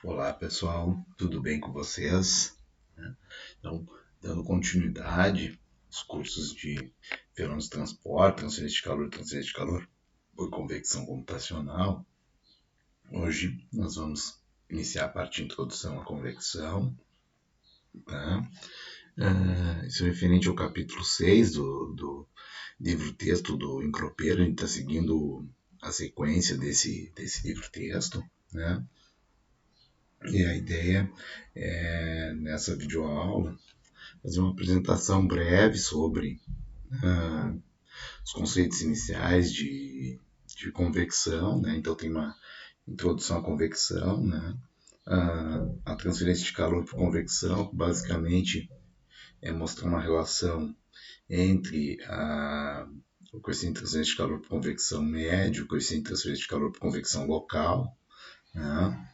Olá pessoal, tudo bem com vocês? Então, dando continuidade aos cursos de fenômenos de transporte, transferência de calor por convecção computacional, hoje nós vamos iniciar a parte de introdução à convecção. Tá? Isso é referente ao capítulo 6 do livro-texto do Encropeiro. A gente está seguindo a sequência desse livro-texto, né? E a ideia é, nessa videoaula, fazer uma apresentação breve sobre ah, os conceitos iniciais de convecção, né? Então tem uma introdução à convecção, né? A transferência de calor por convecção, basicamente é mostrar uma relação entre o coeficiente de transferência de calor por convecção médio, o coeficiente de transferência de calor por convecção local, né?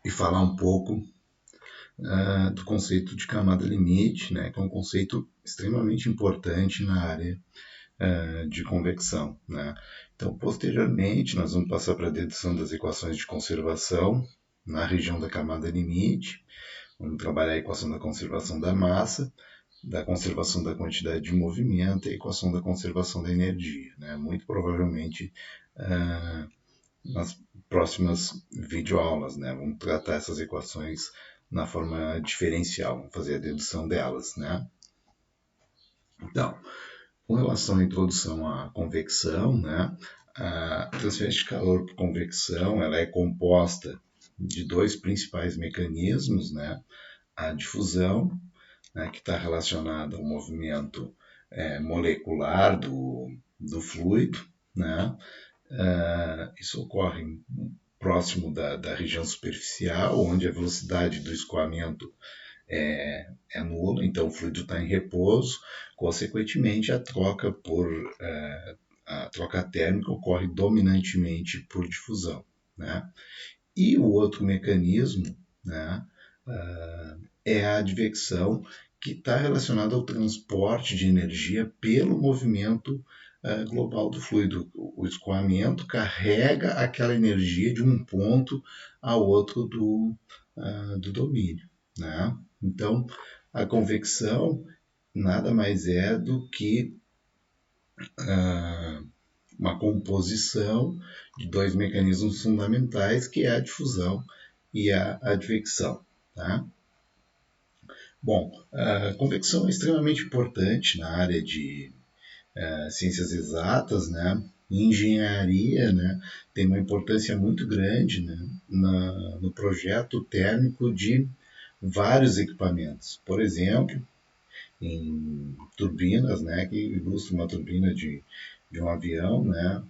E falar um pouco do conceito de camada limite, né, que é um conceito extremamente importante na área de convecção. Né? Então, posteriormente, nós vamos passar para a dedução das equações de conservação na região da camada limite. Vamos trabalhar a equação da conservação da massa, da conservação da quantidade de movimento e a equação da conservação da energia. Né? Muito provavelmente nas próximas videoaulas, né? Vamos tratar essas equações na forma diferencial, vamos fazer a dedução delas, né? Então, com relação à introdução à convecção, né? A transferência de calor por convecção, ela é composta de dois principais mecanismos, né? A difusão, né? Que está relacionada ao movimento molecular do fluido, né? Isso ocorre próximo da região superficial, onde a velocidade do escoamento é nula, então o fluido está em repouso, consequentemente a troca térmica ocorre dominantemente por difusão. Né? E o outro mecanismo, né, é a advecção, que está relacionada ao transporte de energia pelo movimento global do fluido. O escoamento carrega aquela energia de um ponto a outro do domínio. Né? Então, a convecção nada mais é do que uma composição de dois mecanismos fundamentais, que é a difusão e a advecção. Tá? Bom, a convecção é extremamente importante na área de ciências exatas, né? Engenharia, né? Tem uma importância muito grande, né? No projeto térmico de vários equipamentos. Por exemplo, em turbinas, né? Que ilustra uma turbina de um avião, né?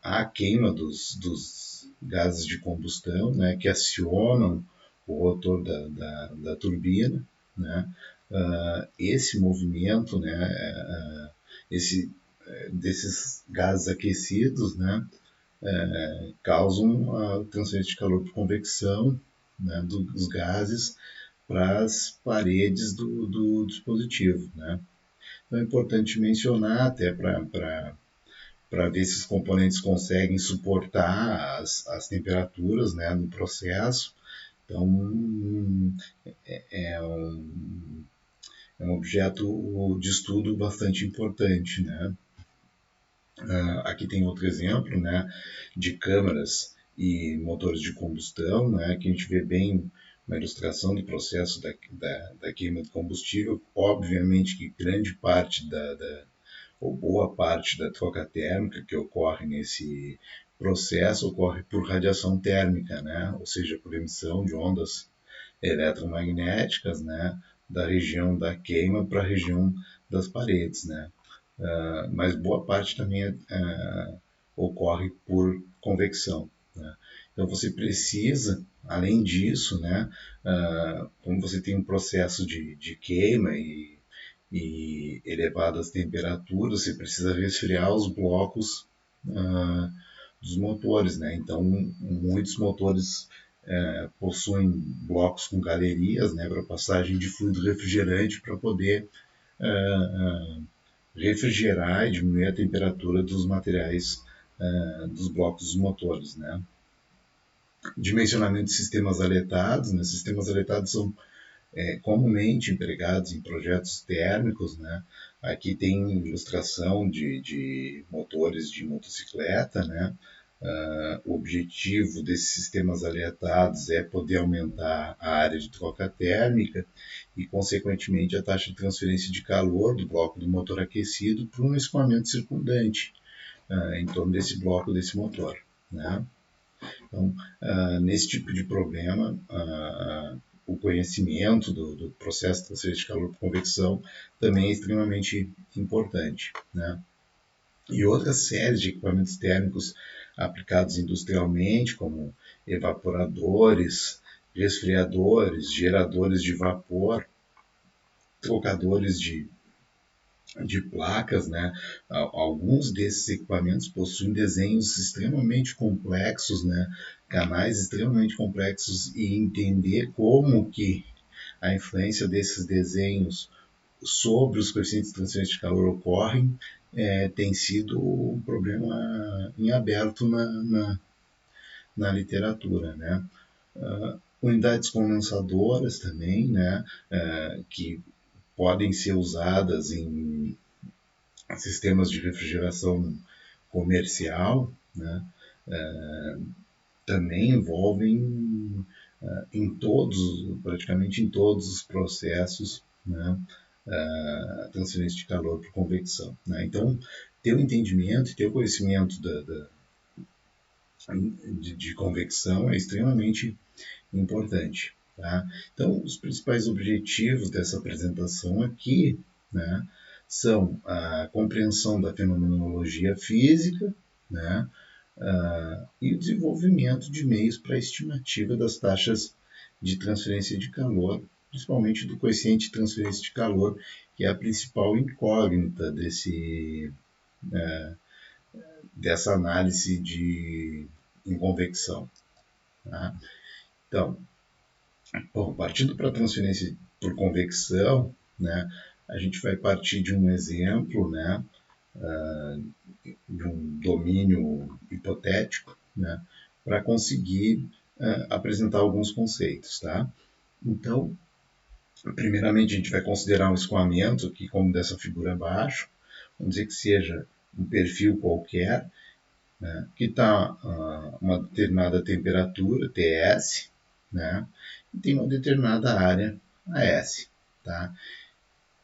A queima dos gases de combustão, né? Que acionam o rotor da turbina, né? Esse movimento, né? Desses gases aquecidos, né? Causam a transferência de calor por convecção, né? Dos gases para as paredes do dispositivo. Né? Então é importante mencionar, até para ver se os componentes conseguem suportar as temperaturas, né, no processo. Então, é um objeto de estudo bastante importante. Né? Aqui tem outro exemplo, né, de câmaras e motores de combustão, né, que a gente vê bem uma ilustração do processo da queima de combustível. Obviamente que grande parte ou boa parte da troca térmica que ocorre nesse processo ocorre por radiação térmica, né, ou seja, por emissão de ondas eletromagnéticas, né, da região da queima para a região das paredes, né. Mas boa parte também ocorre por convecção. Né? Então você precisa, além disso, né, como você tem um processo de queima e elevadas temperaturas, você precisa resfriar os blocos dos motores. Né? Então muitos motores possuem blocos com galerias, né, para passagem de fluido refrigerante para poder refrigerar e diminuir a temperatura dos materiais dos blocos dos motores. Né? Dimensionamento de sistemas aletados, né? Sistemas aletados são comumente empregados em projetos térmicos, né? Aqui tem ilustração de motores de motocicleta, né? O objetivo desses sistemas aletados é poder aumentar a área de troca térmica e, consequentemente, a taxa de transferência de calor do bloco do motor aquecido para um escoamento circundante em torno desse bloco desse motor, né? Então, nesse tipo de problema, o conhecimento do processo de transferência de calor por convecção também é extremamente importante, né? E outras séries de equipamentos térmicos aplicados industrialmente, como evaporadores, resfriadores, geradores de vapor, trocadores de placas, né? Alguns desses equipamentos possuem desenhos extremamente complexos, né? Canais extremamente complexos, e entender como que a influência desses desenhos sobre os coeficientes de transferência de calor ocorrem tem sido um problema em aberto na literatura, né? Unidades condensadoras também, né? Que podem ser usadas em sistemas de refrigeração comercial, né? Também envolvem praticamente em todos os processos, né? A transferência de calor por convecção, né? Então, ter o entendimento e ter o conhecimento de convecção é extremamente importante, tá? Então, os principais objetivos dessa apresentação aqui, né, são a compreensão da fenomenologia física, né, e o desenvolvimento de meios para a estimativa das taxas de transferência de calor, principalmente do coeficiente de transferência de calor, que é a principal incógnita dessa análise em convecção, tá? Então, bom, partindo para a transferência por convecção, né, a gente vai partir de um exemplo, né, de um domínio hipotético, né, para conseguir apresentar alguns conceitos, tá? Então, primeiramente a gente vai considerar um escoamento, que como dessa figura abaixo, vamos dizer que seja um perfil qualquer, né, que está uma determinada temperatura, TS, né, e tem uma determinada área, AS. Tá?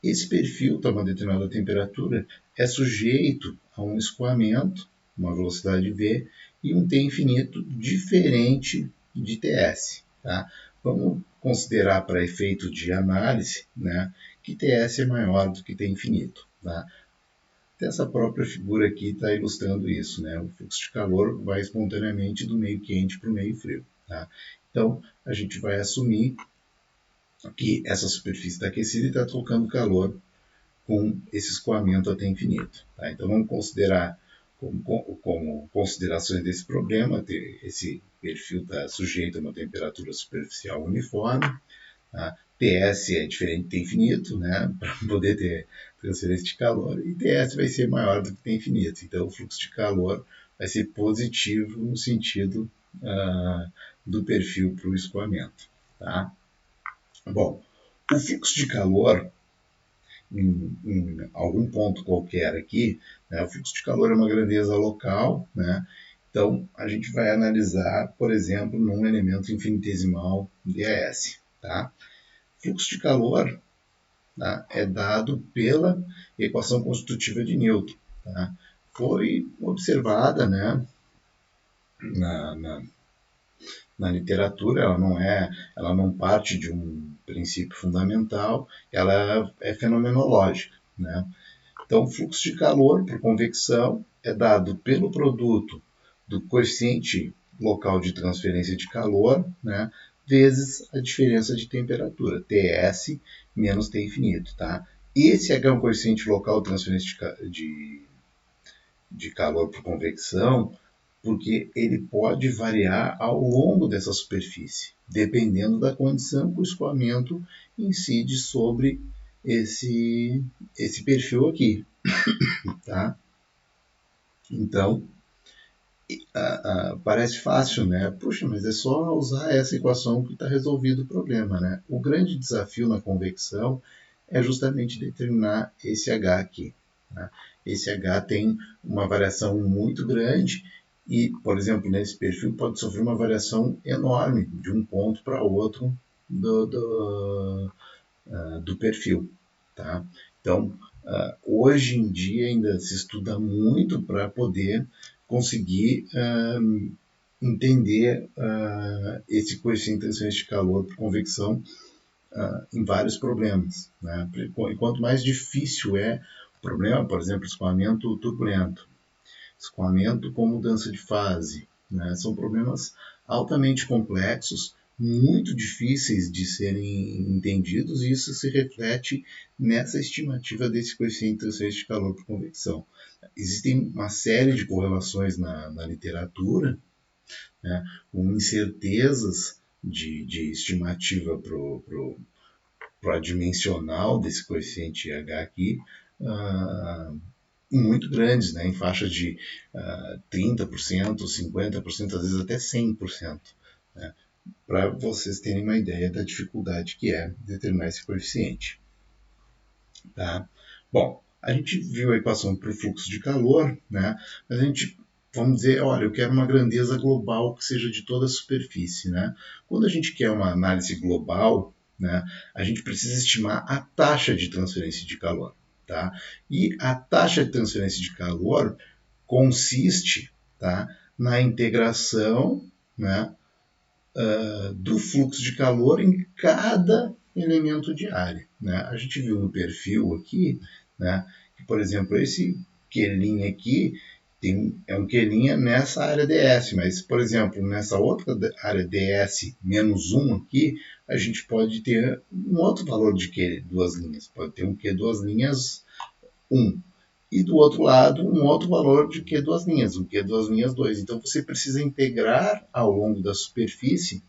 Esse perfil está a uma determinada temperatura, é sujeito a um escoamento, uma velocidade V, e um T infinito diferente de TS. Tá? Vamos considerar, para efeito de análise, né, que TS é maior do que T infinito. Tá? Essa própria figura aqui está ilustrando isso, né? O fluxo de calor vai espontaneamente do meio quente para o meio frio. Tá? Então, a gente vai assumir que essa superfície está aquecida e está trocando calor com esse escoamento até infinito. Tá? Então, vamos considerar como considerações desse problema, esse perfil está sujeito a uma temperatura superficial uniforme, tá? TS é diferente de T infinito, né? Para poder ter transferência de calor, e TS vai ser maior do que T infinito. Então, o fluxo de calor vai ser positivo no sentido do perfil para o escoamento. Tá? Bom, o fluxo de calor, em algum ponto qualquer aqui, né, o fluxo de calor é uma grandeza local, né? Então, a gente vai analisar, por exemplo, num elemento infinitesimal DAS. Tá? Fluxo de calor, tá, é dado pela equação constitutiva de Newton. Tá? Foi observada, né, na na literatura, ela não parte de um princípio fundamental, ela é fenomenológica, né? Então, o fluxo de calor por convecção é dado pelo produto do coeficiente local de transferência de calor, né, vezes a diferença de temperatura, Ts menos T infinito. Tá? Esse é o coeficiente local de transferência de calor por convecção, porque ele pode variar ao longo dessa superfície, dependendo da condição que o escoamento incide sobre esse perfil aqui. Tá? Então, Parece fácil, né? Puxa, mas é só usar essa equação que está resolvido o problema, né? O grande desafio na convecção é justamente determinar esse H aqui. Né? Esse H tem uma variação muito grande e, por exemplo, nesse perfil pode sofrer uma variação enorme de um ponto para outro do perfil. Tá? Então, hoje em dia ainda se estuda muito para poder conseguir entender esse coeficiente de transferência de calor por convecção em vários problemas. Né? E quanto mais difícil é o problema, por exemplo, escoamento turbulento, escoamento com mudança de fase, né? São problemas altamente complexos, muito difíceis de serem entendidos, e isso se reflete nessa estimativa desse coeficiente de transferência de calor por convecção. Existem uma série de correlações na literatura, né, com incertezas de estimativa para a dimensional desse coeficiente H aqui, muito grandes, né, em faixa de 30%, 50%, às vezes até 100%. Né, para vocês terem uma ideia da dificuldade que é determinar esse coeficiente. Tá? Bom, a gente viu a equação para o fluxo de calor, né, mas a gente, vamos dizer, olha, eu quero uma grandeza global que seja de toda a superfície. Né? Quando a gente quer uma análise global, né, a gente precisa estimar a taxa de transferência de calor. Tá? E a taxa de transferência de calor consiste, tá, na integração, né, do fluxo de calor em cada elemento de área. Né? A gente viu no perfil aqui, né, que, por exemplo, esse Q' aqui é um Q' nessa área ds, mas, por exemplo, nessa outra área ds menos 1 aqui, a gente pode ter um outro valor de Q duas linhas. Pode ter um Q duas linhas 1. E do outro lado, um outro valor de Q duas linhas, um Q duas linhas 2. Então, você precisa integrar ao longo da superfície,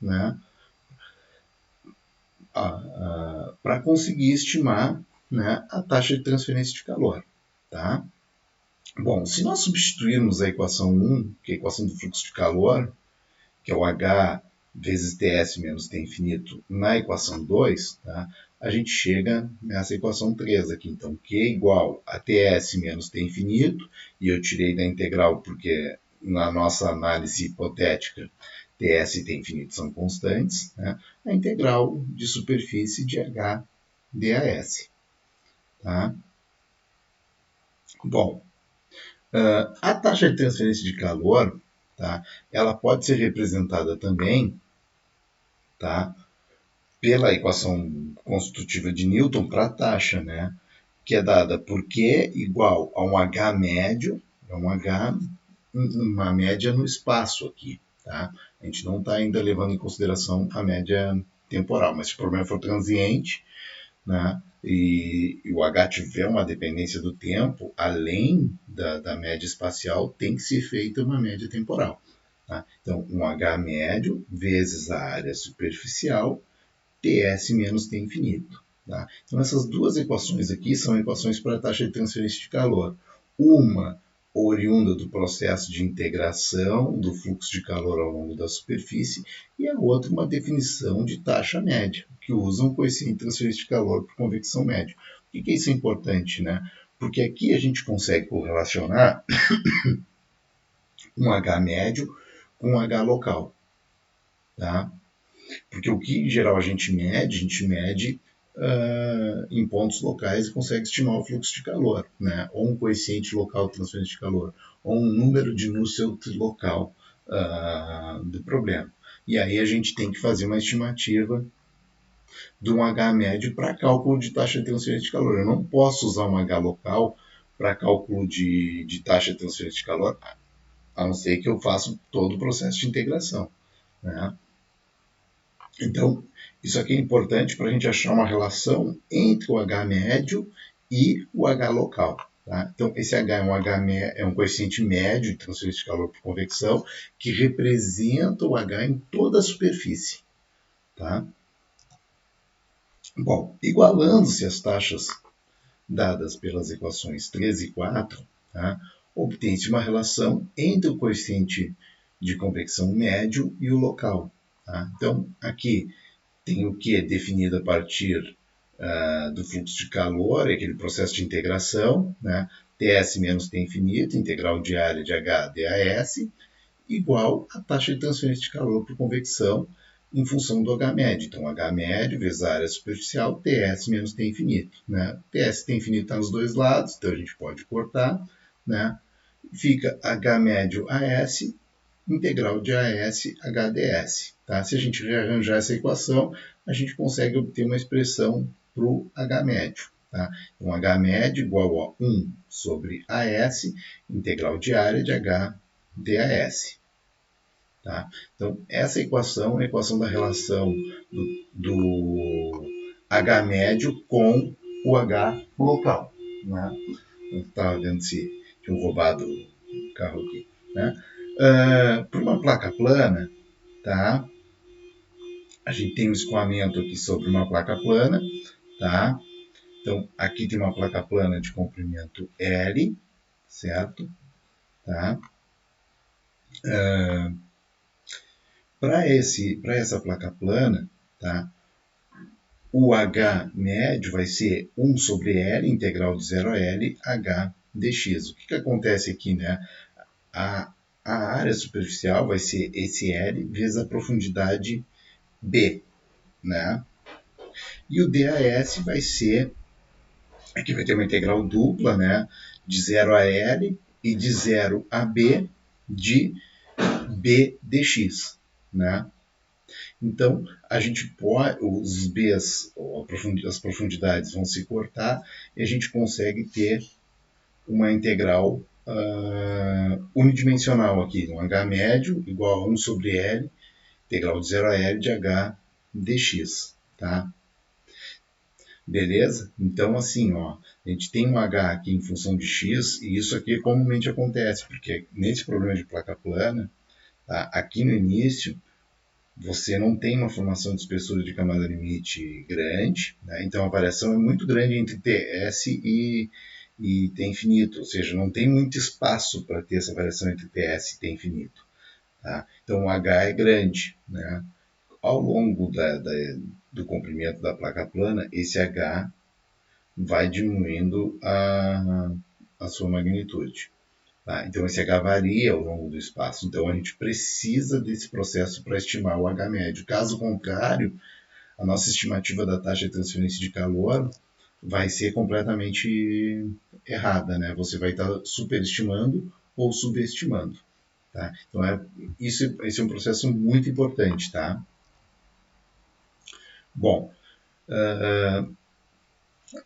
né, para conseguir estimar, né, a taxa de transferência de calor. Tá? Bom, se nós substituirmos a equação 1, que é a equação do fluxo de calor, que é o H vezes Ts menos T infinito, na equação 2, tá, a gente chega nessa equação 3 aqui. Então, Q igual a Ts menos T infinito, e eu tirei da integral porque na nossa análise hipotética Ts e T infinito são constantes, né, a integral de superfície de H dAs. Tá? Bom, a taxa de transferência de calor, tá, ela pode ser representada também, tá, pela equação constitutiva de Newton para a taxa, né, que é dada por Q igual a um H médio, é um H, uma média no espaço aqui. Tá? A gente não está ainda levando em consideração a média temporal, mas se o problema for transiente, né, e o H tiver uma dependência do tempo, além da média espacial, tem que ser feita uma média temporal. Tá? Então, um H médio vezes a área superficial, Ts menos T infinito. Tá? Então, essas duas equações aqui são equações para a taxa de transferência de calor. Uma oriunda do processo de integração do fluxo de calor ao longo da superfície, e a outra uma definição de taxa média, que usa um coeficiente de transferência de calor por convecção média. Por que isso é importante? Né? Porque aqui a gente consegue correlacionar um H médio com um H local. Tá? Porque o que em geral a gente mede em pontos locais e consegue estimar o fluxo de calor, né? Ou um coeficiente local de transferência de calor, ou um número de Nusselt local do problema. E aí a gente tem que fazer uma estimativa de um H médio para cálculo de taxa de transferência de calor. Eu não posso usar um H local para cálculo de taxa de transferência de calor, a não ser que eu faça todo o processo de integração. Né? Então, isso aqui é importante para a gente achar uma relação entre o H médio e o H local. Tá? Então, esse H é um coeficiente médio de transferência de calor por convecção que representa o H em toda a superfície. Tá? Bom, igualando-se as taxas dadas pelas equações 3 e 4, tá? obtém-se uma relação entre o coeficiente de convecção médio e o local. Tá? Então, aqui tem o que é definido a partir do fluxo de calor, aquele processo de integração, né? Ts menos T infinito, integral de área de H DAS, igual a taxa de transferência de calor por convecção em função do H médio. Então, H médio vezes a área superficial, Ts menos T infinito. Né? Ts T infinito está nos dois lados, então a gente pode cortar. Né? Fica H médio AS, integral de AS HDS. Tá? Se a gente rearranjar essa equação, a gente consegue obter uma expressão para o H médio. Tá? Então, H médio igual a 1 sobre AS, integral de área de H DAS. Tá? Então, essa equação é a equação da relação do H médio com o H local. Né? Eu estava vendo se tinham roubado o carro aqui. Né? Para uma placa plana, tá? A gente tem um escoamento aqui sobre uma placa plana. Tá? Então, aqui tem uma placa plana de comprimento L, certo? Tá? Para essa placa plana, tá? O H médio vai ser 1 sobre L, integral de 0 a L, H dx. O que acontece aqui? Né? A área superficial vai ser esse L vezes a profundidade B. Né? E o DAS vai ser, aqui vai ter uma integral dupla, né? De 0 a L e de 0 a B de B dx. Né? Então, a gente pode, os B's, as profundidades vão se cortar e a gente consegue ter uma integral unidimensional aqui, um H médio igual a 1 sobre L, integral de 0 a L de H dx. Tá? Beleza? Então, assim, ó, a gente tem um H aqui em função de x, e isso aqui comumente acontece, porque nesse problema de placa plana, tá, aqui no início, você não tem uma formação de espessura de camada limite grande, né? Então a variação é muito grande entre Ts e T infinito, ou seja, não tem muito espaço para ter essa variação entre Ts e T infinito. Tá? Então o H é grande. Né? Ao longo do comprimento da placa plana, esse H vai diminuindo a sua magnitude. Tá? Então, esse H varia ao longo do espaço. Então, a gente precisa desse processo para estimar o H médio. Caso contrário, a nossa estimativa da taxa de transferência de calor vai ser completamente errada. Né? Você vai estar superestimando ou subestimando. Tá? Então, esse é um processo muito importante. Tá? Bom,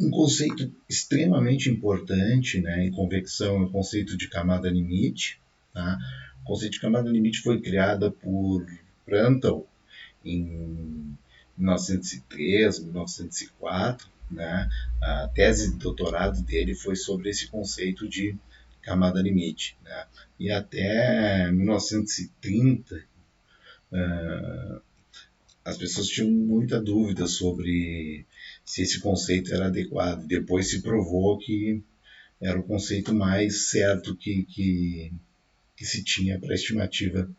um conceito extremamente importante, né, em convecção é o conceito de camada limite. Tá? O conceito de camada limite foi criado por Prandtl em 1903, 1904. Né? A tese de doutorado dele foi sobre esse conceito de camada limite. Né? E até 1930, as pessoas tinham muita dúvida sobre se esse conceito era adequado. Depois se provou que era o conceito mais certo que se tinha para a estimativa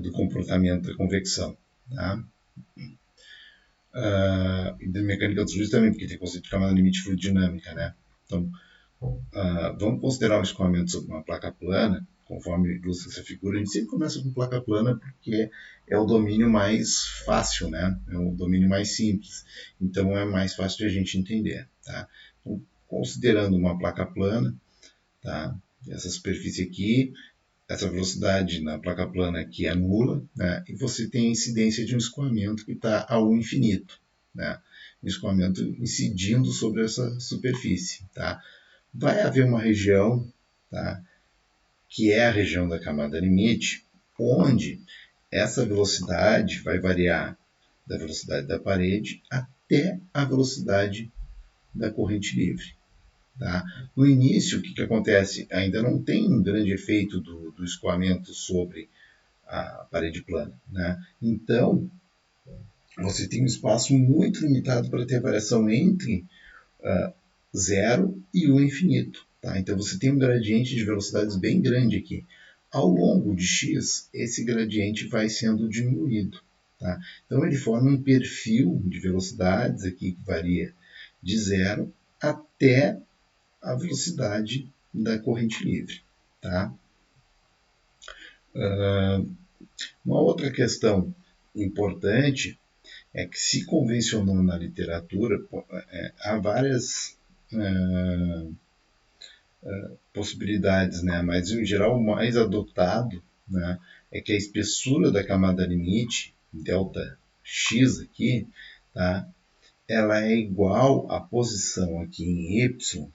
do comportamento da convecção. Tá? E da mecânica dos fluidos também, porque tem conceito de camada limite fluido dinâmica. Né? Então, vamos considerar o escoamento sobre uma placa plana, conforme ilustra essa figura. A gente sempre começa com placa plana porque é o domínio mais fácil, né? É o domínio mais simples. Então é mais fácil de a gente entender. Tá? Então, considerando uma placa plana, tá? Essa superfície aqui, essa velocidade na placa plana aqui é nula, né? E você tem a incidência de um escoamento que está ao infinito. Né? Um escoamento incidindo sobre essa superfície. Tá? Vai haver uma região, tá, que é a região da camada limite, onde essa velocidade vai variar da velocidade da parede até a velocidade da corrente livre. Tá? No início, o que acontece? Ainda não tem um grande efeito do escoamento sobre a parede plana. Né? Então, você tem um espaço muito limitado para ter variação entre 0 e o infinito. Tá? Então você tem um gradiente de velocidades bem grande aqui. Ao longo de x, esse gradiente vai sendo diminuído. Tá? Então ele forma um perfil de velocidades aqui que varia de 0 até a velocidade da corrente livre. Tá? Uma outra questão importante é que se convencionou na literatura, há várias possibilidades, né? Mas em geral o mais adotado, né, é que a espessura da camada limite, delta x aqui, tá, ela é igual à posição aqui em y,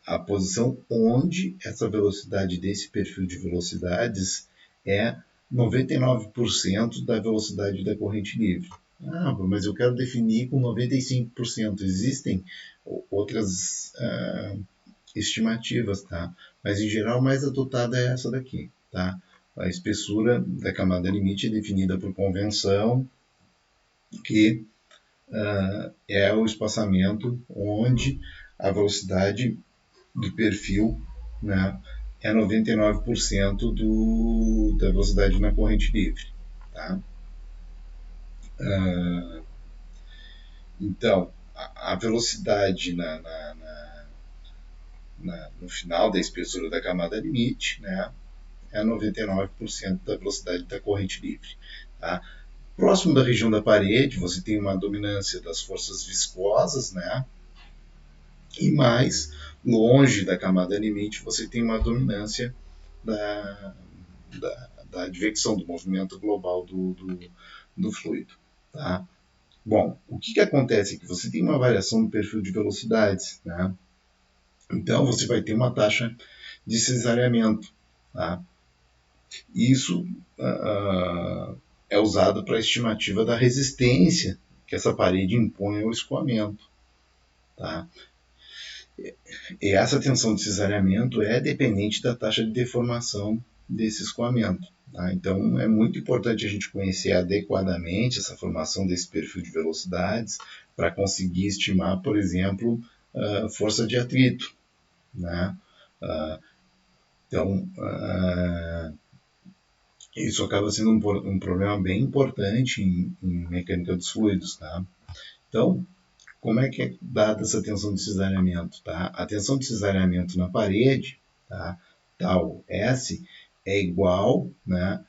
a posição onde essa velocidade desse perfil de velocidades é 99% da velocidade da corrente livre. Ah, mas eu quero definir com 95%. Existem outras estimativas, tá? Mas em geral, a mais adotada é essa daqui, tá? A espessura da camada limite é definida por convenção, que é o espaçamento onde a velocidade do perfil, né, é 99% da velocidade na corrente livre. Tá? Então, a velocidade no final da espessura da camada limite, né, é 99% da velocidade da corrente livre. Tá? Próximo da região da parede, você tem uma dominância das forças viscosas, né? E mais longe da camada limite, você tem uma dominância da advecção, do movimento global do fluido. Tá? Bom, o que acontece é que você tem uma variação do perfil de velocidades, né? Então você vai ter uma taxa de cesareamento. Tá? Isso é usado para a estimativa da resistência que essa parede impõe ao escoamento. Tá? E essa tensão de cesareamento é dependente da taxa de deformação desse escoamento. Tá? Então é muito importante a gente conhecer adequadamente essa formação desse perfil de velocidades para conseguir estimar, por exemplo, força de atrito. Né? Então, isso acaba sendo um problema bem importante em mecânica dos fluidos. Tá? Então, como é que é dada essa tensão de cesareamento? Tá? A tensão de cesareamento na parede, tá? Tal S, é igual, né,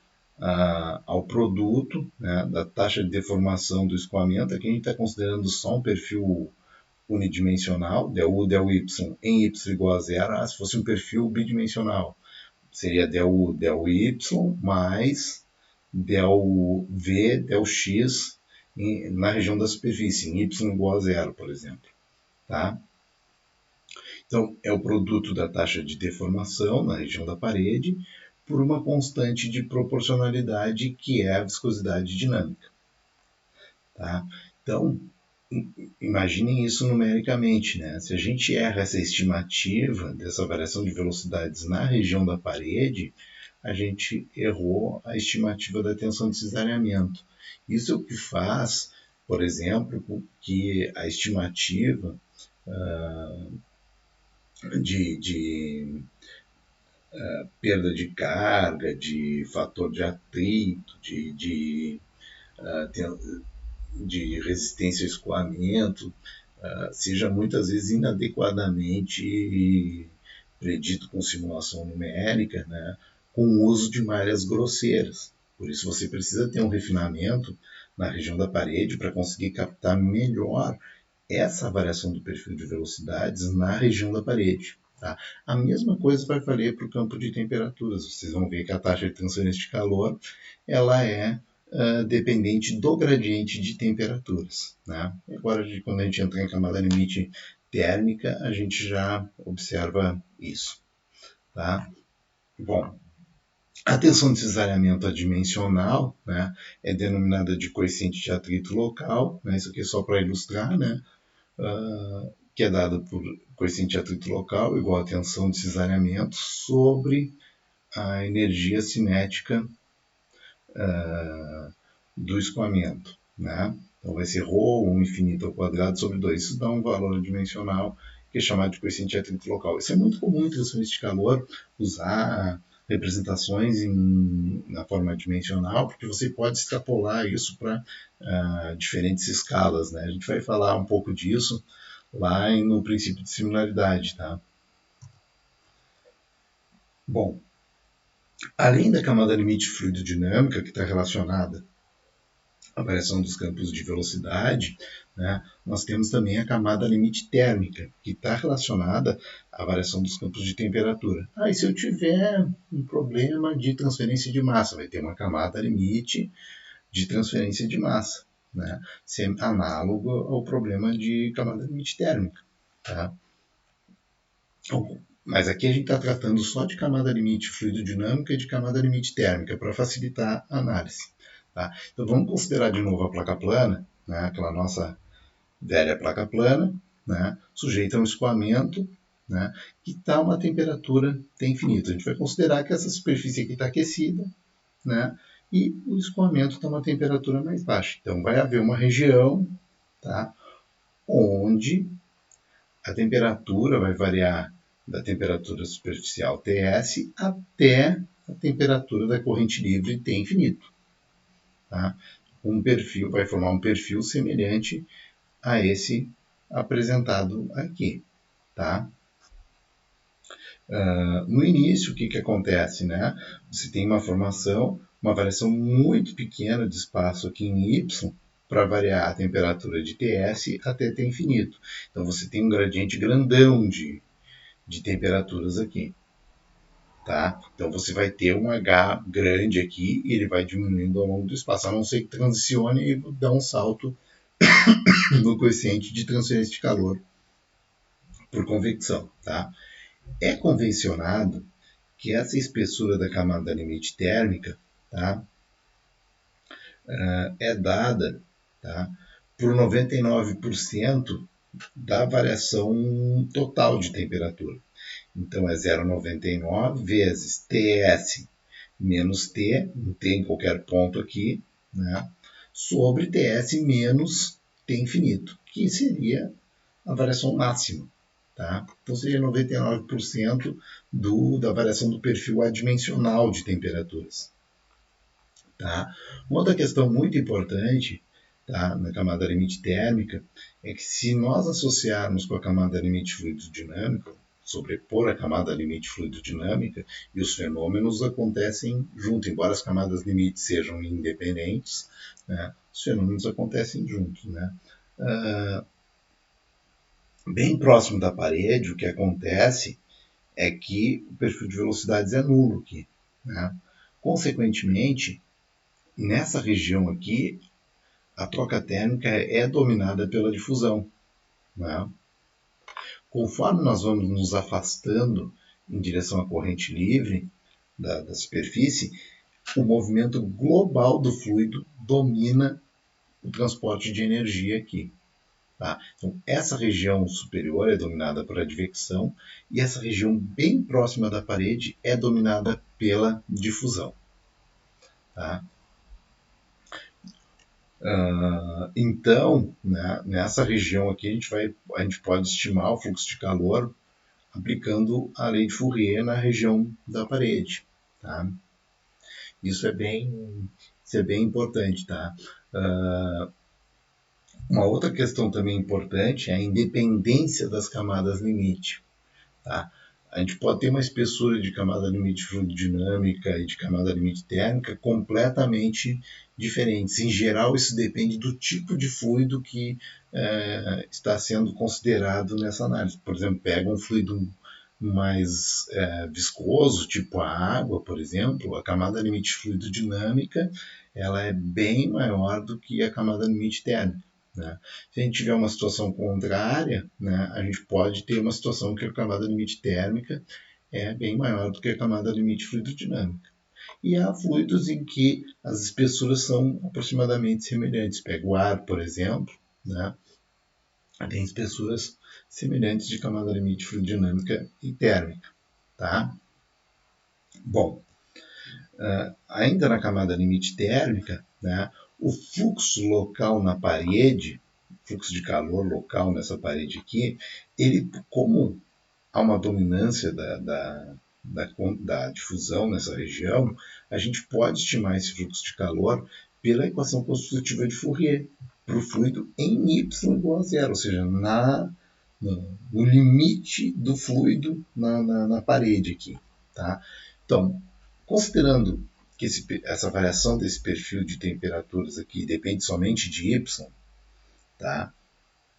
ao produto, né, da taxa de deformação do escoamento. Aqui a gente está considerando só um perfil unidimensional, del U, del Y, em Y igual a zero. Se fosse um perfil bidimensional, seria del U, del Y, mais del V, del X, na região da superfície, em y igual a zero, por exemplo. Tá? Então, é o produto da taxa de deformação na região da parede por uma constante de proporcionalidade que é a viscosidade dinâmica. Tá? Então, imaginem isso numericamente. Né? Se a gente erra essa estimativa dessa variação de velocidades na região da parede, a gente errou a estimativa da tensão de cesareamento. Isso é o que faz, por exemplo, que a estimativa de perda de carga, de fator de atrito, de resistência ao escoamento, seja muitas vezes inadequadamente predito com simulação numérica, né, com o uso de malhas grosseiras. Por isso você precisa ter um refinamento na região da parede para conseguir captar melhor essa variação do perfil de velocidades na região da parede. Tá? A mesma coisa vai valer para o campo de temperaturas. Vocês vão ver que a taxa de transferência de calor ela é dependente do gradiente de temperaturas. Né? Agora, quando a gente entra em camada limite térmica, a gente já observa isso. Tá? Bom, a tensão de cesareamento adimensional, né, é denominada de coeficiente de atrito local. Né? Isso aqui é só para ilustrar, né? Que é dada por coeficiente de atrito local igual a tensão de cesareamento sobre a energia cinética do escoamento. Né? Então vai ser ρ, 1 infinito ao quadrado sobre 2. Isso dá um valor dimensional que é chamado de coeficiente de atrito local. Isso é muito comum em transferência de calor, usar representações na forma dimensional, porque você pode extrapolar isso para diferentes escalas, né? A gente vai falar um pouco disso lá no princípio de similaridade, tá? Bom, além da camada limite fluidodinâmica, que está relacionada à variação dos campos de velocidade, né, nós temos também a camada limite térmica, que está relacionada à variação dos campos de temperatura. E se eu tiver um problema de transferência de massa, vai ter uma camada limite de transferência de massa, né, análogo ao problema de camada limite térmica. Tá? Mas aqui a gente está tratando só de camada limite fluidodinâmica e de camada limite térmica, para facilitar a análise. Tá? Então vamos considerar de novo a placa plana, né, aquela nossa velha placa plana, né, sujeita a um escoamento, né, que está uma temperatura T infinito. A gente vai considerar que essa superfície aqui está aquecida, né, e o escoamento está uma temperatura mais baixa. Então vai haver uma região, tá, onde a temperatura vai variar da temperatura superficial Ts até a temperatura da corrente livre T infinito. Tá? Vai formar um perfil semelhante a esse apresentado aqui. Tá? No início, o que acontece? Né? Você tem uma variação muito pequena de espaço aqui em Y, para variar a temperatura de Ts até T infinito. Então você tem um gradiente grandão de temperaturas aqui. Tá? Então você vai ter um H grande aqui e ele vai diminuindo ao longo do espaço, a não ser que transicione e dá um salto no coeficiente de transferência de calor por convecção. Tá? É convencionado que essa espessura da camada limite térmica, tá, é dada, tá, por 99% da variação total de temperatura. Então é 0,99 vezes Ts menos T, um T em qualquer ponto aqui, né, sobre Ts menos T infinito, que seria a variação máxima. Tá? Então seria 99% da variação do perfil adimensional de temperaturas. Tá? Uma outra questão muito importante, tá, na camada limite térmica é que se nós associarmos com a camada limite fluidodinâmica, sobrepor a camada limite fluidodinâmica, e os fenômenos acontecem juntos, embora as camadas limites sejam independentes, né, os fenômenos acontecem juntos. Né? Bem próximo da parede, o que acontece é que o perfil de velocidades é nulo aqui. Né? Consequentemente, nessa região aqui, a troca térmica é dominada pela difusão. Né? Conforme nós vamos nos afastando em direção à corrente livre da superfície, o movimento global do fluido domina o transporte de energia aqui. Tá? Então, essa região superior é dominada por advecção e essa região bem próxima da parede é dominada pela difusão. Tá? Então, né, nessa região aqui, a gente pode estimar o fluxo de calor aplicando a lei de Fourier na região da parede. Tá? Isso é bem importante. Tá? Uma outra questão também importante é a independência das camadas limite. Tá? A gente pode ter uma espessura de camada limite fluidodinâmica e de camada limite térmica completamente diferentes. Em geral, isso depende do tipo de fluido que está sendo considerado nessa análise. Por exemplo, pega um fluido mais viscoso, tipo a água, por exemplo, a camada limite fluidodinâmica ela é bem maior do que a camada limite térmica. Né? Se a gente tiver uma situação contrária, né, a gente pode ter uma situação que a camada limite térmica é bem maior do que a camada limite fluidodinâmica. E há fluidos em que as espessuras são aproximadamente semelhantes. Pega o ar, por exemplo, né, tem espessuras semelhantes de camada limite fluidodinâmica e térmica. Tá? Bom, ainda na camada limite térmica, né, o fluxo local na parede fluxo de calor local nessa parede aqui, ele, como há uma dominância da difusão nessa região, a gente pode estimar esse fluxo de calor pela equação constitutiva de Fourier, para o fluido em y igual a zero, ou seja, no limite do fluido na parede aqui. Tá? Então, considerando que essa variação desse perfil de temperaturas aqui depende somente de y, tá?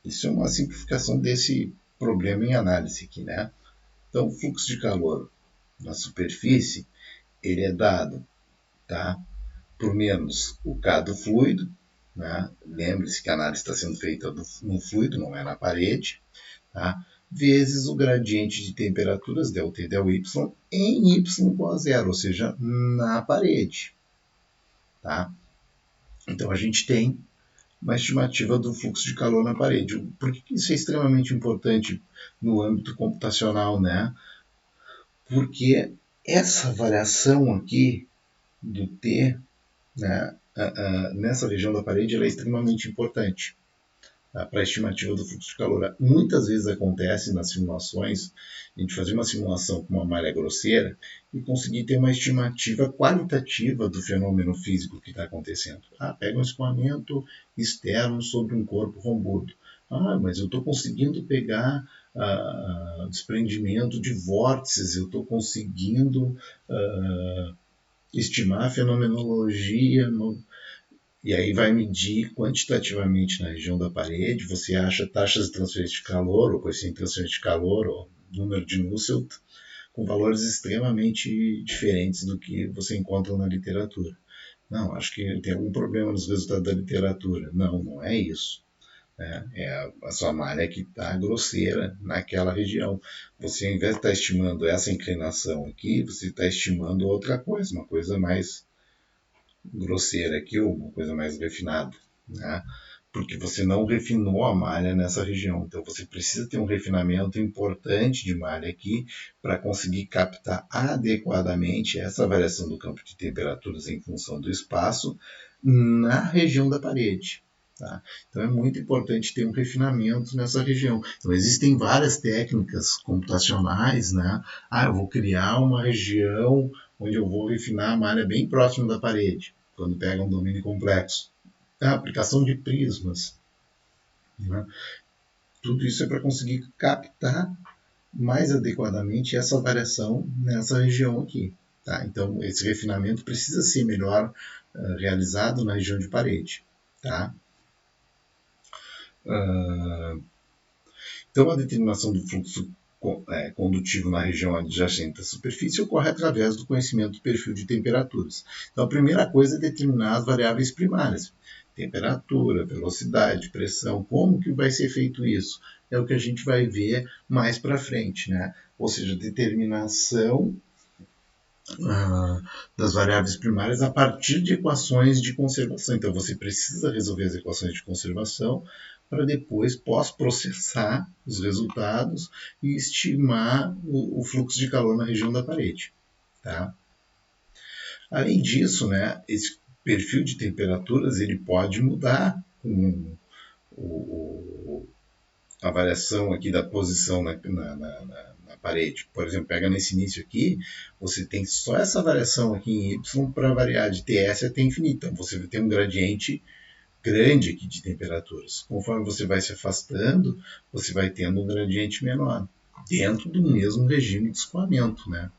Isso é uma simplificação desse problema em análise aqui, né? Então, o fluxo de calor na superfície, ele é dado, tá, por menos o K do fluido, né? Lembre-se que a análise está sendo feita no fluido, não é na parede, tá? Vezes o gradiente de temperaturas, ΔT e ΔY, em y igual a zero, ou seja, na parede. Tá? Então, a gente tem uma estimativa do fluxo de calor na parede. Por que isso é extremamente importante no âmbito computacional, né? Porque essa variação aqui do T, né, nessa região da parede, ela é extremamente importante, tá, para a estimativa do fluxo de calor. Muitas vezes acontece nas simulações, a gente fazer uma simulação com uma malha grosseira e conseguir ter uma estimativa qualitativa do fenômeno físico que está acontecendo. Pega um escoamento externo sobre um corpo rombudo. Mas eu estou conseguindo pegar desprendimento de vórtices, eu estou conseguindo estimar a fenomenologia e aí vai medir quantitativamente na região da parede, você acha taxas de transferência de calor, ou coeficiente de transferência de calor, ou número de Nusselt, com valores extremamente diferentes do que você encontra na literatura. Não, acho que tem algum problema nos resultados da literatura. Não, não é isso. É a sua malha que está grosseira naquela região. Você, ao invés de estar estimando essa inclinação aqui, você está estimando outra coisa, uma coisa mais grosseira aqui, ou uma coisa mais refinada, né? Porque você não refinou a malha nessa região. Então você precisa ter um refinamento importante de malha aqui para conseguir captar adequadamente essa variação do campo de temperaturas em função do espaço na região da parede. Tá? Então é muito importante ter um refinamento nessa região. Então existem várias técnicas computacionais, né? Eu vou criar uma região onde eu vou refinar a malha bem próximo da parede, quando pega um domínio complexo. A aplicação de prismas. Né? Tudo isso é para conseguir captar mais adequadamente essa variação nessa região aqui. Tá? Então, esse refinamento precisa ser melhor realizado na região de parede. Tá? Então, a determinação do fluxo condutivo na região adjacente à superfície ocorre através do conhecimento do perfil de temperaturas. Então, a primeira coisa é determinar as variáveis primárias. Temperatura, velocidade, pressão, como que vai ser feito isso? É o que a gente vai ver mais para frente, né? Ou seja, determinação das variáveis primárias a partir de equações de conservação. Então, você precisa resolver as equações de conservação para depois pós-processar os resultados e estimar o fluxo de calor na região da parede. Tá? Além disso, né, esse perfil de temperaturas ele pode mudar com a variação aqui da posição na parede. Por exemplo, pega nesse início aqui, você tem só essa variação aqui em y para variar de Ts até infinito. Então, você vai ter um gradiente grande aqui de temperaturas. Conforme você vai se afastando, você vai tendo um gradiente menor, dentro do mesmo regime de escoamento, né?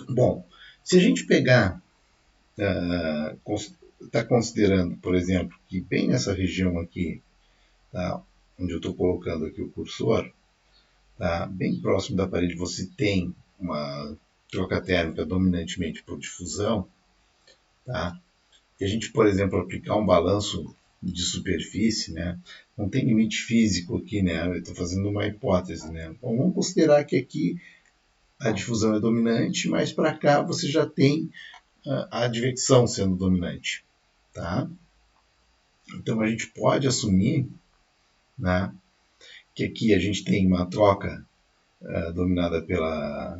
Bom, se a gente pegar, está considerando, por exemplo, que bem nessa região aqui, tá, onde eu estou colocando aqui o cursor, tá, bem próximo da parede você tem uma troca térmica dominantemente por difusão, tá? E a gente, por exemplo, aplicar um balanço de superfície, né? Não tem limite físico aqui, né? Eu estou fazendo uma hipótese, né? Bom, vamos considerar que aqui a difusão é dominante, mas para cá você já tem a advecção sendo dominante, tá? Então a gente pode assumir, né, que aqui a gente tem uma troca dominada pela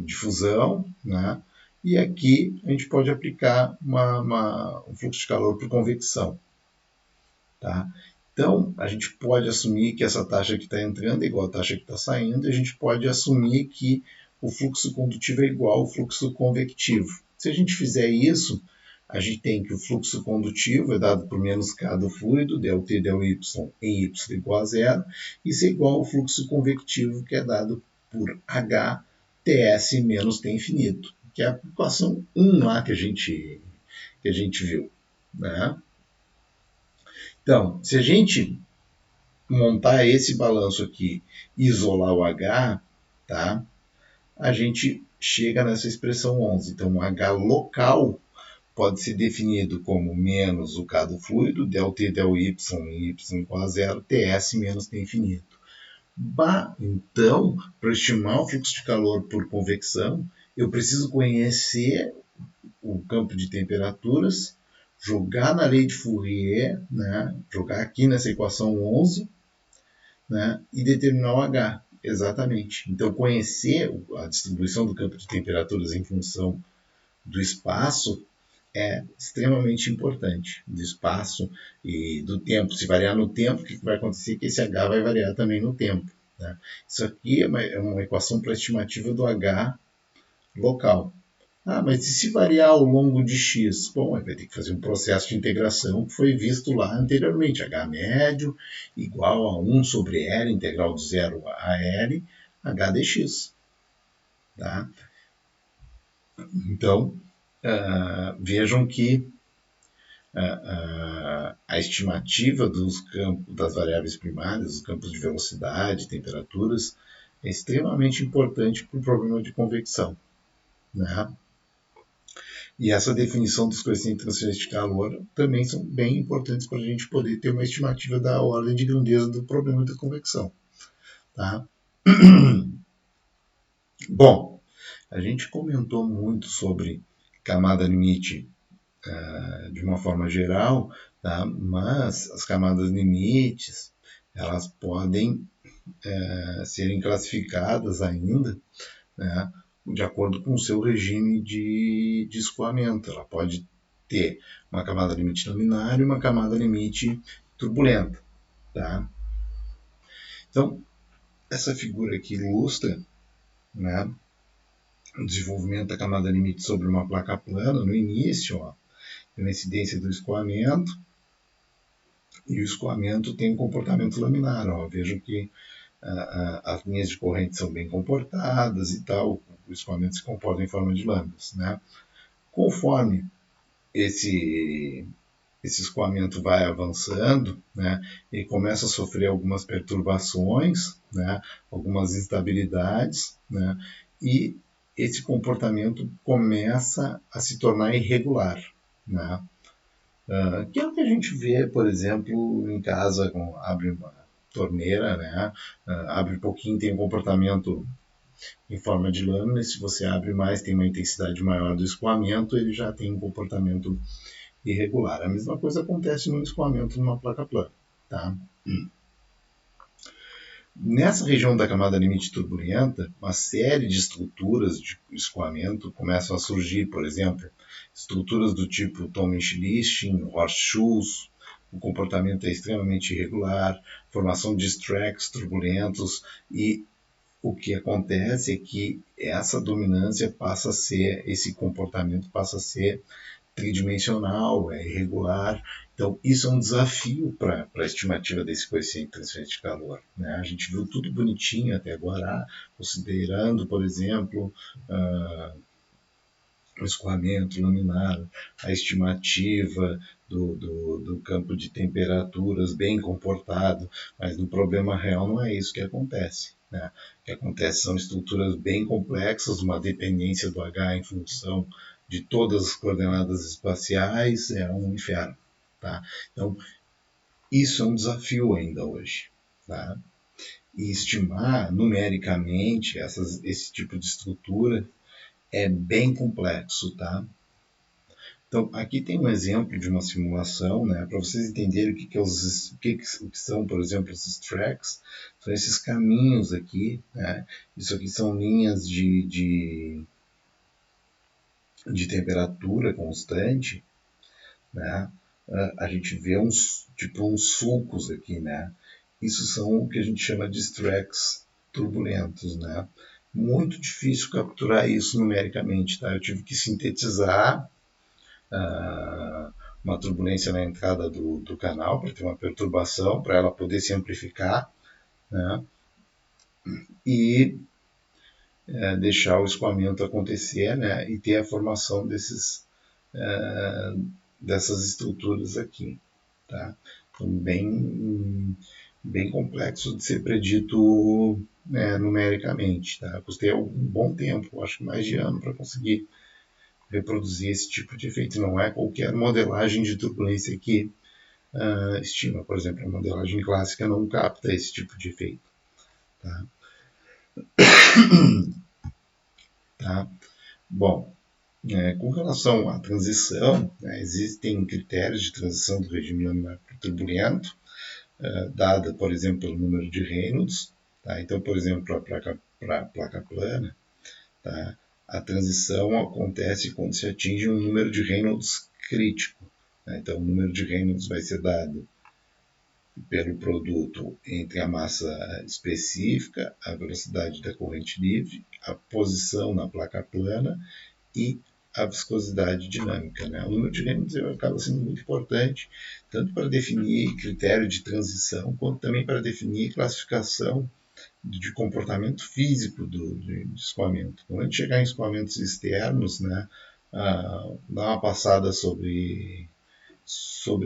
difusão, né? E aqui a gente pode aplicar um fluxo de calor por convecção. Tá? Então, a gente pode assumir que essa taxa que está entrando é igual à taxa que está saindo, e a gente pode assumir que o fluxo condutivo é igual ao fluxo convectivo. Se a gente fizer isso, a gente tem que o fluxo condutivo é dado por menos K do fluido, ΔT, ΔY, em Y igual a zero, isso é igual ao fluxo convectivo, que é dado por H, TS menos T infinito, que é a equação 1 lá que a gente viu. Né? Então, se a gente montar esse balanço aqui e isolar o H, tá? A gente chega nessa expressão 11. Então, o H local pode ser definido como menos o K do fluido, ΔT, ΔY em Y igual a zero, TS menos T infinito. Então, para estimar o fluxo de calor por convecção, eu preciso conhecer o campo de temperaturas, jogar na lei de Fourier, né? Jogar aqui nessa equação 11, né? E determinar o H, exatamente. Então, conhecer a distribuição do campo de temperaturas em função do espaço é extremamente importante, do espaço e do tempo. Se variar no tempo, o que vai acontecer? Que esse H vai variar também no tempo. Né? Isso aqui é uma equação para a estimativa do H local. Ah, mas e se variar ao longo de x? Bom, vai ter que fazer um processo de integração que foi visto lá anteriormente. H médio igual a 1 sobre L, integral de 0 a L, H dx. Tá? Então, vejam que a estimativa dos campos, das variáveis primárias, os campos de velocidade, temperaturas, é extremamente importante para o problema de convecção. Né? E essa definição dos coeficientes de transferência de calor também são bem importantes para a gente poder ter uma estimativa da ordem de grandeza do problema de convecção. Tá? Bom, a gente comentou muito sobre camada limite de uma forma geral, tá? Mas as camadas limites elas podem serem classificadas ainda, né, de acordo com o seu regime de escoamento. Ela pode ter uma camada limite laminar e uma camada limite turbulenta. Tá? Então, essa figura aqui ilustra, né, o desenvolvimento da camada limite sobre uma placa plana. No início, ó, tem a incidência do escoamento, e o escoamento tem um comportamento laminar. Ó. Vejam que as linhas de corrente são bem comportadas e tal, o escoamento se comporta em forma de lâminas. Né? Conforme esse escoamento vai avançando, né, ele começa a sofrer algumas perturbações, né, algumas instabilidades, né, e esse comportamento começa a se tornar irregular. Né? Que é o que a gente vê, por exemplo, em casa, abre uma torneira, né, abre um pouquinho, tem um comportamento em forma de lâmina, e se você abre mais, tem uma intensidade maior do escoamento, ele já tem um comportamento irregular. A mesma coisa acontece no escoamento numa placa plana. Tá? Nessa região da camada limite turbulenta, uma série de estruturas de escoamento começam a surgir, por exemplo, estruturas do tipo Thomas-Listing, horseshoes, o comportamento é extremamente irregular, formação de stacks turbulentos, e o que acontece é que essa dominância passa a ser, esse comportamento passa a ser tridimensional, é irregular. Então, isso é um desafio para a estimativa desse coeficiente de transferência de calor. Né? A gente viu tudo bonitinho até agora, considerando, por exemplo, o escoamento laminar, a estimativa do campo de temperaturas bem comportado, mas no problema real não é isso que acontece. Né? O que acontece são estruturas bem complexas, uma dependência do H em função de todas as coordenadas espaciais, é um inferno. Tá? Então, isso é um desafio ainda hoje. Tá? E estimar numericamente esse tipo de estrutura é bem complexo. Tá? Então, aqui tem um exemplo de uma simulação, né, para vocês entenderem o que são, por exemplo, esses tracks. São esses caminhos aqui. Né? Isso aqui são linhas de temperatura constante, né? a gente vê uns sulcos aqui, né? Isso são o que a gente chama de strikes turbulentos, né? Muito difícil capturar isso numericamente, tá? Eu tive que sintetizar uma turbulência na entrada do canal para ter uma perturbação, para ela poder se amplificar, né? E deixar o escoamento acontecer, né? E ter a formação dessas estruturas aqui, tá? Então, bem complexo de ser predito numericamente, tá? Custei um bom tempo, acho que mais de ano, para conseguir reproduzir esse tipo de efeito. Não é qualquer modelagem de turbulência que estima. Por exemplo, a modelagem clássica não capta esse tipo de efeito. Tá? Tá? Bom, com relação à transição, né, existem critérios de transição do regime laminar turbulento, dada, por exemplo, pelo número de Reynolds. Tá? Então, por exemplo, para a placa plana, tá? A transição acontece quando se atinge um número de Reynolds crítico. Né? Então, o número de Reynolds vai ser dado pelo produto entre a massa específica, a velocidade da corrente livre, a posição na placa plana e a viscosidade dinâmica. Né? O número de Reynolds acaba sendo muito importante, tanto para definir critério de transição, quanto também para definir classificação de comportamento físico do escoamento. Quando a gente chegar em escoamentos externos, né, dá uma passada sobre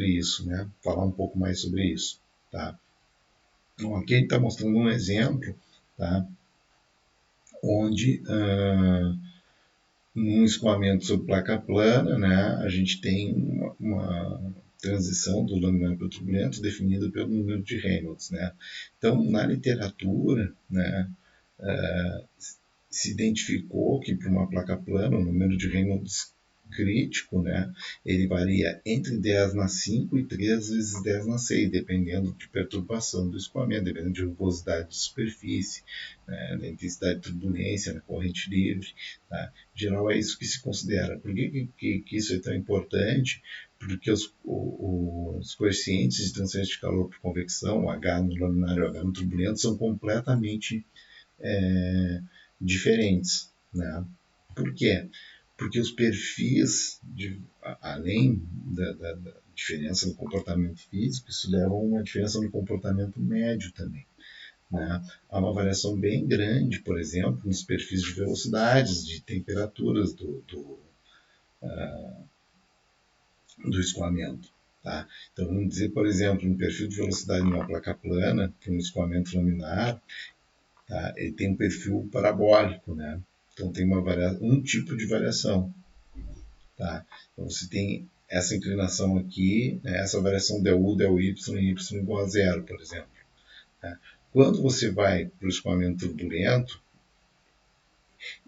isso, né? Falar um pouco mais sobre isso, tá? Então, aqui a gente está mostrando um exemplo, tá? Onde num escoamento sobre placa plana, né, a gente tem uma transição do laminar para o turbulento definida pelo número de Reynolds, né? Então, na literatura, né, se identificou que para uma placa plana o número de Reynolds crítico, né, ele varia entre 10 na 5 e 3 vezes 10 na 6, dependendo de perturbação do escoamento, dependendo de rugosidade de superfície, né, da intensidade de turbulência, na corrente livre. Tá? Em geral, é isso que se considera. Por que isso é tão importante? Porque os coeficientes de transferência de calor por convecção, o H no laminar e o H no turbulento, são completamente diferentes. Né? Por quê? Porque os perfis, além da diferença no comportamento físico, isso leva a uma diferença no comportamento médio também. Né? Há uma variação bem grande, por exemplo, nos perfis de velocidades, de temperaturas do escoamento. Tá? Então, vamos dizer, por exemplo, um perfil de velocidade numa placa plana, para um escoamento laminar, tá? Ele tem um perfil parabólico, né? Então tem um tipo de variação. Tá? Então você tem essa inclinação aqui, né? Essa variação del U, del Y e Y igual a zero, por exemplo. Tá? Quando você vai para o escoamento turbulento,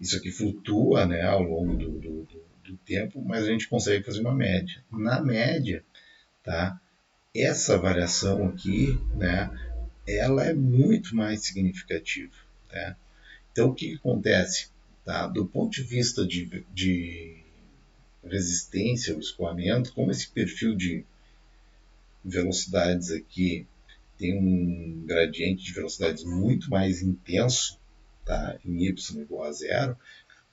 isso aqui flutua, né, ao longo do tempo, mas a gente consegue fazer uma média. Na média, tá? Essa variação aqui, né, ela é muito mais significativa. Tá? Então, o que acontece? Tá? Do ponto de vista de resistência ao escoamento, como esse perfil de velocidades aqui tem um gradiente de velocidades muito mais intenso, tá? Em y igual a zero,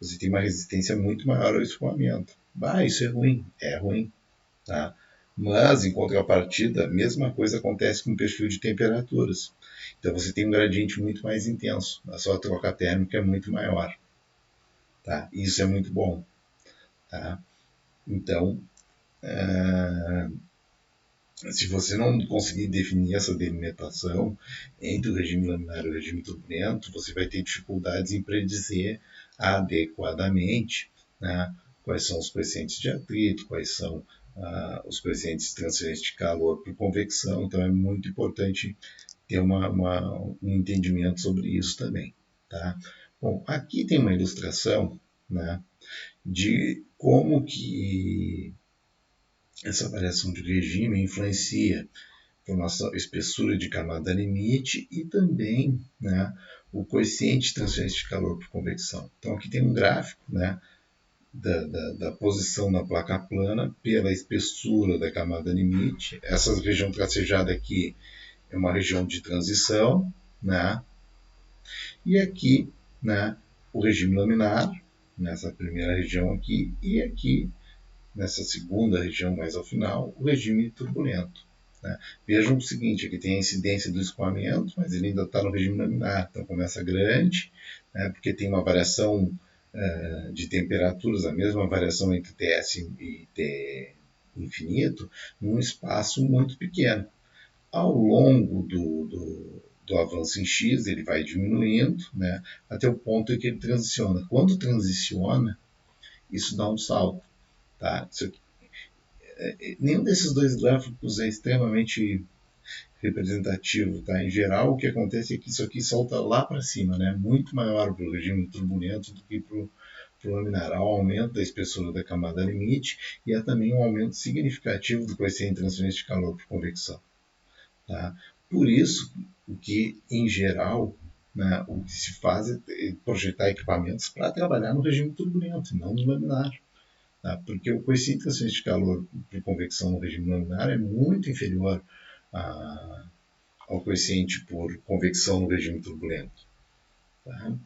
você tem uma resistência muito maior ao escoamento. Isso é ruim? É ruim. Tá? Mas, em contrapartida, a mesma coisa acontece com o perfil de temperaturas. Então, você tem um gradiente muito mais intenso, a sua troca térmica é muito maior. Tá? Isso é muito bom. Tá? Então, se você não conseguir definir essa delimitação entre o regime laminar e o regime turbulento, você vai ter dificuldades em predizer adequadamente, né, quais são os coeficientes de atrito, quais são os coeficientes de transferência de calor por convecção. Então, é muito importante ter um entendimento sobre isso também. Tá? Bom, aqui tem uma ilustração, né, de como que essa variação de regime influencia a nossa espessura de camada limite e também, né, o coeficiente de transferência de calor por convecção. Então aqui tem um gráfico, né, da posição na placa plana pela espessura da camada limite. Essa região tracejada aqui é uma região de transição, né? E aqui, né, o regime laminar, nessa primeira região aqui, e aqui, nessa segunda região mais ao final, o regime turbulento. Né? Vejam o seguinte, aqui tem a incidência do escoamento, mas ele ainda está no regime laminar, então começa grande, né, porque tem uma variação de temperaturas, a mesma variação entre TS e T infinito, num espaço muito pequeno. Ao longo do avanço em X, ele vai diminuindo, né, até o ponto em que ele transiciona. Quando transiciona, isso dá um salto. Tá? Nenhum desses dois gráficos é extremamente representativo. Tá? Em geral, o que acontece é que isso aqui salta lá para cima, né? Muito maior para o regime turbulento do que para o laminar. Há um aumento da espessura da camada limite e há também um aumento significativo do coeficiente de transferência de calor por convecção. Tá? Por isso, o que, em geral, né, o que se faz é projetar equipamentos para trabalhar no regime turbulento, não no laminar. Tá? Porque o coeficiente de transferência de calor por convecção no regime laminar é muito inferior ao coeficiente por convecção no regime turbulento. Tá?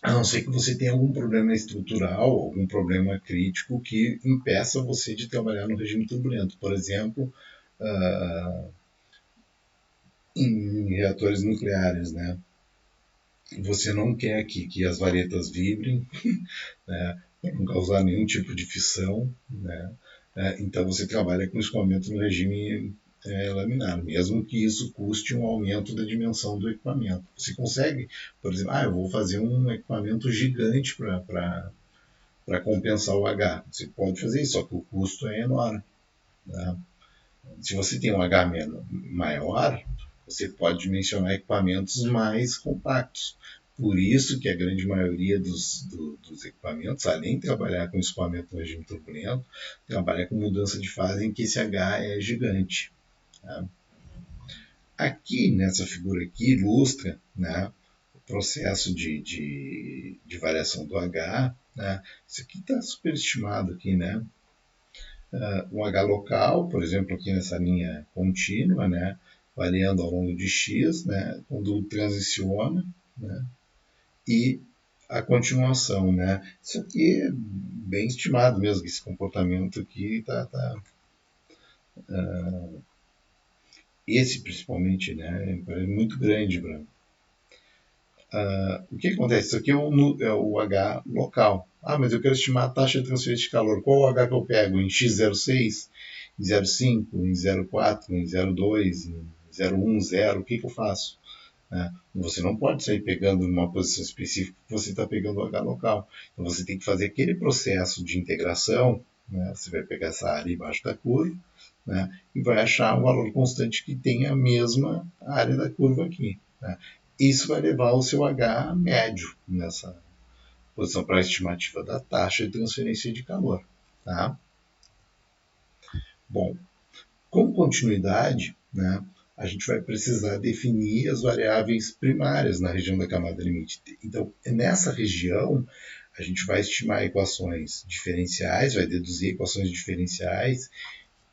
A não ser que você tenha algum problema estrutural, algum problema crítico que impeça você de trabalhar no regime turbulento. Por exemplo, em reatores nucleares, né? Você não quer que as varetas vibrem, né, para não causar nenhum tipo de fissão, né? Então você trabalha com escoamento no regime laminar, mesmo que isso custe um aumento da dimensão do equipamento. Você consegue, por exemplo, eu vou fazer um equipamento gigante para compensar o H. Você pode fazer isso, só que o custo é enorme. Né? Se você tem um H maior, você pode dimensionar equipamentos mais compactos. Por isso que a grande maioria dos equipamentos, além de trabalhar com escoamento no regime turbulento, trabalha com mudança de fase em que esse H é gigante. Tá? Aqui, nessa figura aqui, ilustra, né, o processo de variação do H. Né? Isso aqui está superestimado aqui, né? Um H local, por exemplo, aqui nessa linha contínua, né, variando ao longo de X, né, quando transiciona, né, e a continuação. Né. Isso aqui é bem estimado mesmo, esse comportamento aqui está... esse principalmente, né, é muito grande. O que acontece? Isso aqui é o H local. Mas eu quero estimar a taxa de transferência de calor. Qual o H que eu pego? Em x06, em 0,5, em 0,4, em 0,2, em 0,1, 0? O que eu faço? Você não pode sair pegando numa posição específica que você está pegando o H local. Então você tem que fazer aquele processo de integração. Né? Você vai pegar essa área embaixo da curva, né? E vai achar um valor constante que tenha a mesma área da curva aqui. Né? Isso vai levar o seu H médio nessa posição para a estimativa da taxa de transferência de calor. Tá? Bom, com continuidade, né, a gente vai precisar definir as variáveis primárias na região da camada limite. Então, nessa região, a gente vai estimar equações diferenciais, vai deduzir equações diferenciais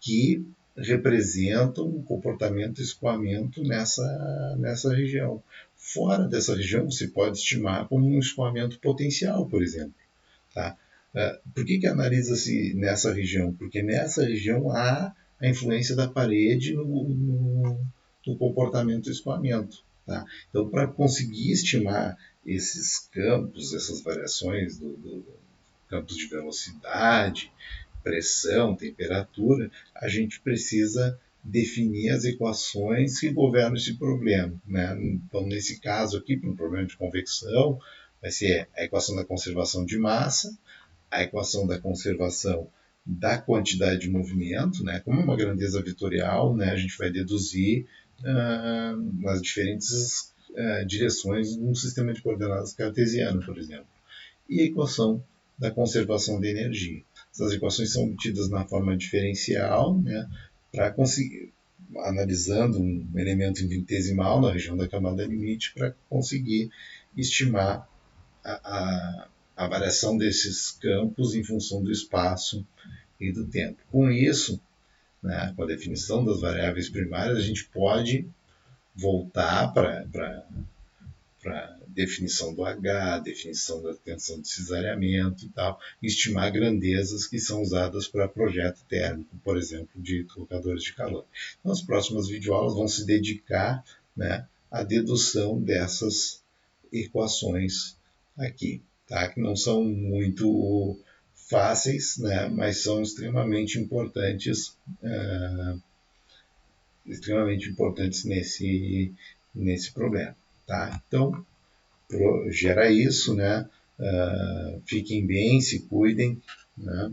que representam o comportamento de escoamento nessa região. Fora dessa região, você pode estimar como um escoamento potencial, por exemplo. Tá? Por que analisa-se nessa região? Porque nessa região há a influência da parede no comportamento do escoamento. Tá? Então, para conseguir estimar esses campos, essas variações do campos de velocidade, pressão, temperatura, a gente precisa definir as equações que governam esse problema. Né? Então, nesse caso aqui, para um problema de convecção, vai ser a equação da conservação de massa, a equação da conservação da quantidade de movimento, né? Como uma grandeza vetorial, né? A gente vai deduzir nas diferentes direções num sistema de coordenadas cartesiano, por exemplo. E a equação da conservação de energia. Essas equações são obtidas na forma diferencial, né, para conseguir, analisando um elemento infinitesimal na região da camada limite, para conseguir estimar a variação desses campos em função do espaço e do tempo. Com isso, né, com a definição das variáveis primárias, a gente pode voltar para definição do H, definição da tensão de cesariamento e tal, estimar grandezas que são usadas para projeto térmico, por exemplo, de colocadores de calor. Então, as próximas videoaulas vão se dedicar, né, à dedução dessas equações aqui, tá? Que não são muito fáceis, né, mas são extremamente importantes nesse problema, tá? Então, gera isso, né? Fiquem bem, se cuidem, né?